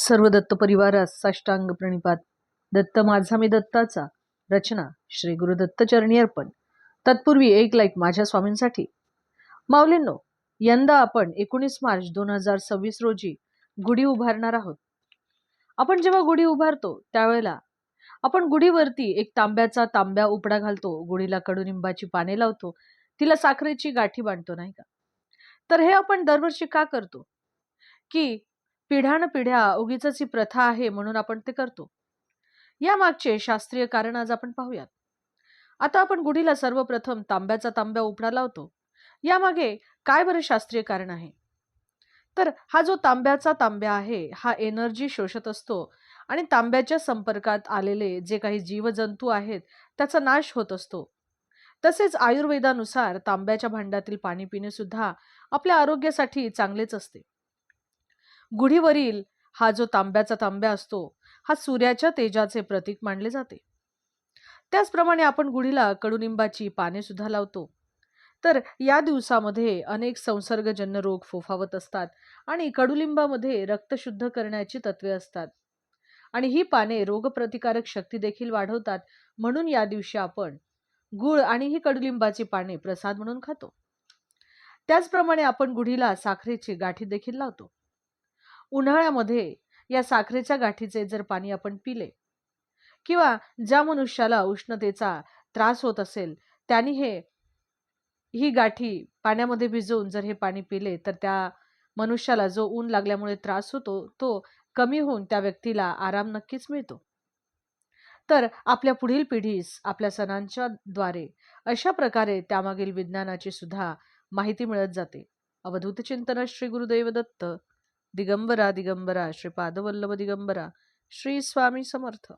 सर्व दत्त परिवारास साष्टांग प्रणिपात. दत्त माझा मी दत्ताचा. रचना श्री गुरुदत्त चरणी अर्पण. तत्पूर्वी एक लाईक माझ्या स्वामींसाठी. माऊलींनो, यंदा आपण 19 मार्च 2026 रोजी गुढी उभारणार आहोत. आपण जेव्हा गुढी उभारतो त्यावेळेला आपण गुढीवरती एक तांब्या उपडा घालतो, गुढीला कडुनिंबाची पाने लावतो, तिला साखरेची गाठी बांधतो, नाही का? तर हे आपण दरवर्षी का करतो? की पिढ्यानपिढ्या उगीचच ही प्रथा आहे म्हणून आपण ते करतो. या मागचे शास्त्रीय कारण आज आपण पाहूयात. आता आपण गुढीला सर्वप्रथम तांब्या उपडा लावतो. यामागे काय बरं शास्त्रीय कारण आहे? तर हा जो तांब्या आहे हा एनर्जी शोषत असतो आणि तांब्याच्या संपर्कात आलेले जे काही जीवजंतू आहेत त्याचा नाश होत असतो. तसेच आयुर्वेदानुसार तांब्याच्या भांड्यातील पाणी पिणे सुद्धा आपल्या आरोग्यासाठी चांगलेच असते. गुढीवरील हा जो तांब्या असतो हा सूर्याच्या तेजाचे प्रतीक मानले जाते. त्याचप्रमाणे आपण गुढीला कडुनिंबाची पाने सुद्धा लावतो. तर या दिवसामध्ये अनेक संसर्गजन्य रोग फोफावत असतात आणि कडुलिंबामध्ये रक्त शुद्ध करण्याची तत्वे असतात आणि ही पाने रोगप्रतिकारक शक्ती देखील वाढवतात. म्हणून या दिवशी आपण गुळ आणि ही कडुलिंबाची पाने प्रसाद म्हणून खातो. त्याचप्रमाणे आपण गुढीला साखरेची गाठी देखील लावतो. उन्हाळ्यामध्ये या साखरेच्या गाठीचे जर पाणी आपण पिले किंवा ज्या मनुष्याला उष्णतेचा त्रास होत असेल त्यांनी ही गाठी पाण्यामध्ये भिजवून जर हे पाणी पिले तर त्या मनुष्याला जो ऊन लागल्यामुळे त्रास होतो तो कमी होऊन त्या व्यक्तीला आराम नक्कीच मिळतो. तर आपल्या पुढील पिढीस आपल्या सणांच्या द्वारे अशा प्रकारे त्यामागील विज्ञानाची सुद्धा माहिती मिळत जाते. अवधूत चिंतन श्री गुरुदेव दत्त. दिगंबरा दिगंबरा श्रीपादवल्लभ दिगंबरा. श्री स्वामी समर्थ.